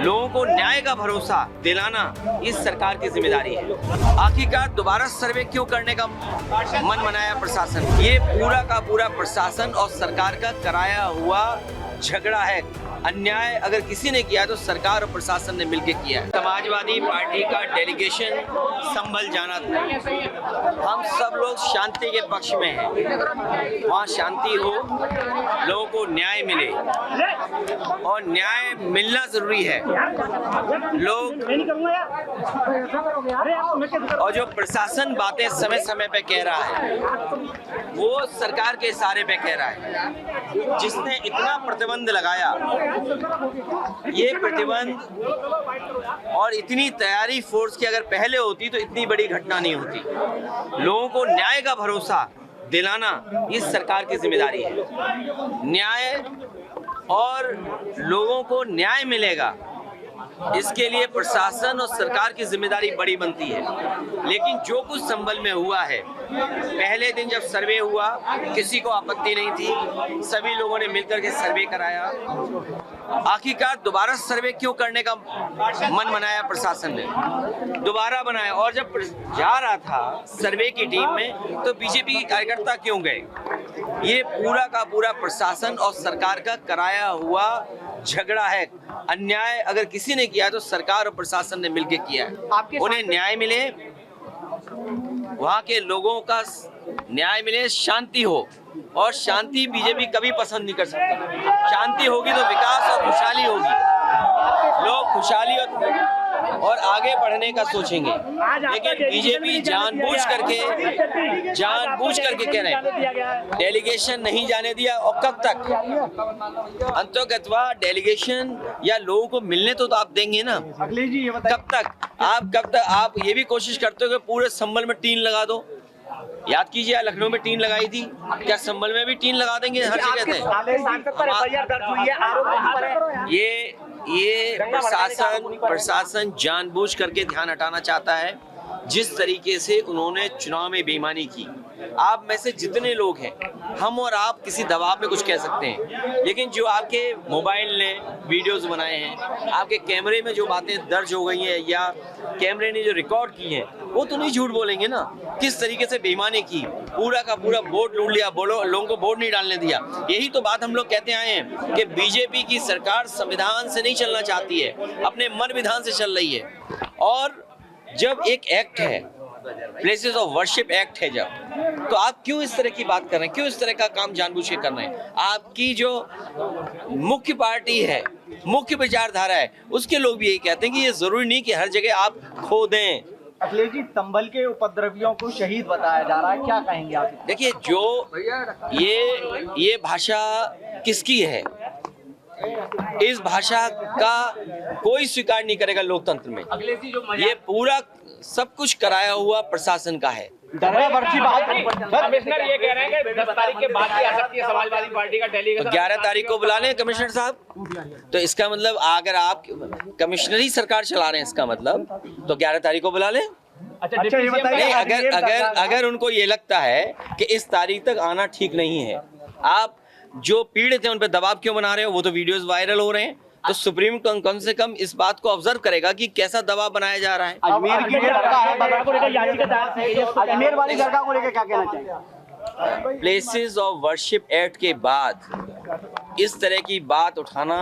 लोगों को न्याय का भरोसा दिलाना इस सरकार की जिम्मेदारी है। आखिरकार दोबारा सर्वे क्यों करने का मन बनाया प्रशासन? ये पूरा का पूरा प्रशासन और सरकार का कराया हुआ झगड़ा है। अन्याय अगर किसी ने किया तो सरकार और प्रशासन ने मिलकर किया है। समाजवादी पार्टी का डेलीगेशन संभल जाना था। हम सब लोग शांति के पक्ष में हैं। वहाँ शांति हो, लोगों को न्याय मिले और न्याय मिलना जरूरी है। लोग और जो प्रशासन बातें समय समय पे कह रहा है वो सरकार के इशारे पे कह रहा है। जिसने इतना प्रतिबंध लगाया, ये प्रतिबंध और इतनी तैयारी फोर्स की अगर पहले होती तो इतनी बड़ी घटना नहीं होती। लोगों को न्याय का भरोसा दिलाना इस सरकार की जिम्मेदारी है। न्याय और लोगों को न्याय मिलेगा, इसके लिए प्रशासन और सरकार की जिम्मेदारी बड़ी बनती है। लेकिन जो कुछ संभल में हुआ है, पहले दिन जब सर्वे हुआ किसी को आपत्ति नहीं थी, सभी लोगों ने मिलकर के सर्वे कराया। आखिरकार दोबारा सर्वे क्यों करने का मन बनाया प्रशासन ने? दोबारा बनाया। और जब जा रहा था सर्वे की टीम में तो बीजेपी के कार्यकर्ता क्यों गए? ये पूरा का पूरा प्रशासन और सरकार का कराया हुआ झगड़ा है। अन्याय अगर किसी ने किया तो सरकार और प्रशासन ने मिलकर किया है। उन्हें न्याय मिले, वहाँ के लोगों का न्याय मिले, शांति हो। और शांति बीजेपी कभी पसंद नहीं कर सकती। शांति होगी तो विकास और खुशहाली होगी। लोग खुशहाली और आगे बढ़ने का सोचेंगे। लेकिन बीजेपी जानबूझ करके कह रहे हैं डेलीगेशन नहीं जाने दिया। और कब तक? अंतोगतवा डेलीगेशन या लोगों को मिलने तो आप देंगे ना। कब तक आप ये भी कोशिश करते हो कि पूरे संभल में टीन लगा दो? याद कीजिए, लखनऊ में टीन लगाई थी, क्या संभल में भी टीन लगा देंगे? हर जगह ये प्रशासन जानबूझ करके ध्यान हटाना चाहता है। जिस तरीके से उन्होंने चुनाव में बेईमानी की, आप में से जितने लोग हैं, हम और आप किसी दबाव में कुछ कह सकते हैं, लेकिन जो आपके मोबाइल ने वीडियोस बनाए हैं, आपके कैमरे में जो बातें दर्ज हो गई हैं या कैमरे ने जो रिकॉर्ड की हैं, वो तो नहीं झूठ बोलेंगे ना। किस तरीके से बेईमानी की, पूरा का पूरा वोट लूट लिया, लोगों को वोट नहीं डालने दिया। यही तो बात हम लोग कहते आए हैं कि बीजेपी की सरकार संविधान से नहीं चलना चाहती है, अपने मन विधान से चल रही है। और जब एक एक्ट है, प्लेसेस ऑफ वर्शिप एक्ट है जब, तो आप क्यों इस तरह की बात कर रहे हैं? क्यों इस तरह का काम जानबूझ के कर रहे हैं? आपकी जो मुख्य पार्टी है, मुख्य विचारधारा है, उसके लोग भी यही कहते हैं कि ये जरूरी नहीं कि हर जगह आप खो दें। अखिलेश जी, संभल के उपद्रवियों को शहीद बताया जा रहा है, क्या कहेंगे आप? देखिए, जो ये भाषा किसकी है? इस भाषा का कोई स्वीकार नहीं करेगा लोकतंत्र में। ये पूरा सब कुछ कराया हुआ प्रशासन का है। कमिश्नर ये कह रहे हैं कि 10 तारीख के बाद ही आ सकती है समाजवादी पार्टी का डेलीगेशन। तो 11 तारीख को बुला लें कमिश्नर साहब। तो इसका मतलब अगर आप कमिश्नरी सरकार चला रहे हैं, इसका मतलब तो 11 तारीख को बुला लें। अच्छा, ये नहीं, अगर उनको ये लगता है कि इस तारीख तक आना ठीक नहीं है, आप जो पीड़ित हैं उन पर दबाव क्यों बना रहे हो? वो तो वीडियोस वायरल हो रहे हैं। तो सुप्रीम कम से कम इस बात को ऑब्जर्व करेगा कि कैसा दबाव बनाया जा रहा है। अजमेर की दरगाह है, अजमेर वाली दरगाह को लेकर क्या कहना चाहिए? प्लेसेस ऑफ वर्शिप एक्ट के बाद इस तरह की बात उठाना,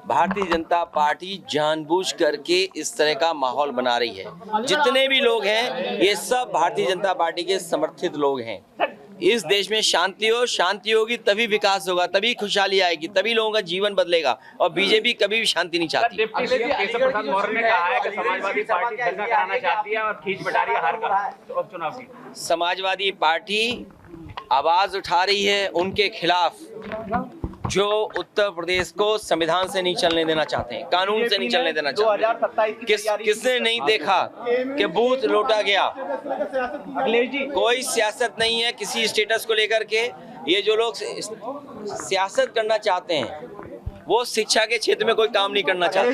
भारतीय जनता पार्टी जानबूझ करके इस तरह का माहौल बना रही है। जितने भी लोग हैं ये सब भारतीय जनता पार्टी के समर्थित लोग हैं। इस देश में शांति होगी तभी विकास होगा, तभी खुशहाली आएगी, तभी लोगों का जीवन बदलेगा। और बीजेपी कभी भी शांति नहीं चाहती। डिप्टी सीएम केशव प्रसाद मौर्य ने कहा है कि समाजवादी पार्टी दंगा कराना चाहती है और खींच बिठा रही है हार का उपचुनाव की। समाजवादी पार्टी आवाज उठा रही है उनके खिलाफ जो उत्तर प्रदेश को संविधान से नहीं चलने देना चाहते हैं, कानून से नहीं चलने देना चाहते। किसने नहीं देखा कि बूथ लूटा गया? कोई सियासत नहीं है किसी स्टेटस को लेकर के। ये जो लोग सियासत करना चाहते हैं वो शिक्षा के क्षेत्र में कोई काम नहीं करना चाहते।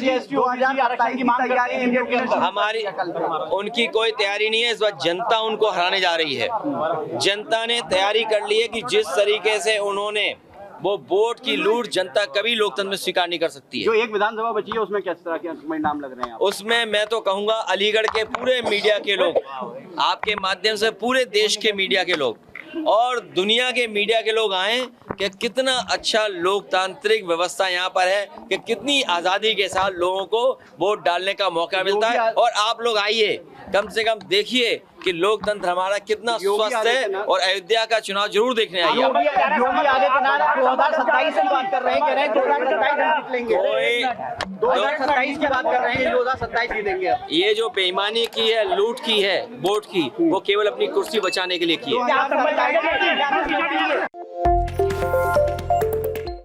हमारी उनकी कोई तैयारी नहीं है। इस बार जनता उनको हराने जा रही है। जनता ने तैयारी कर ली है कि जिस तरीके से उन्होंने वो वोट की लूट जनता कभी लोकतंत्र में स्वीकार नहीं कर सकती जो है। एक विधानसभा बची है उसमें किस तरह के नाम लग रहे हैं आप? उसमें मैं तो कहूंगा अलीगढ़ के पूरे मीडिया के लोग, आपके माध्यम से पूरे देश के मीडिया के लोग और दुनिया के मीडिया के लोग आए कि कितना अच्छा लोकतांत्रिक व्यवस्था यहाँ पर है, कि कितनी आज़ादी के साथ लोगों को वोट डालने का मौका मिलता है। और आप लोग आइए, कम से कम देखिए कि लोकतंत्र हमारा कितना स्वस्थ है और अयोध्या का चुनाव जरूर देखने आइए। योगी आदित्यनाथ 2027 की बात कर रहे हैं, कह रहे हैं 2027 हम जीत लेंगे। 2027 की बात कर रहे हैं, 2027 जीतेंगे। ये जो बेईमानी की है, लूट की है वोट की, वो केवल अपनी कुर्सी बचाने के लिए की है।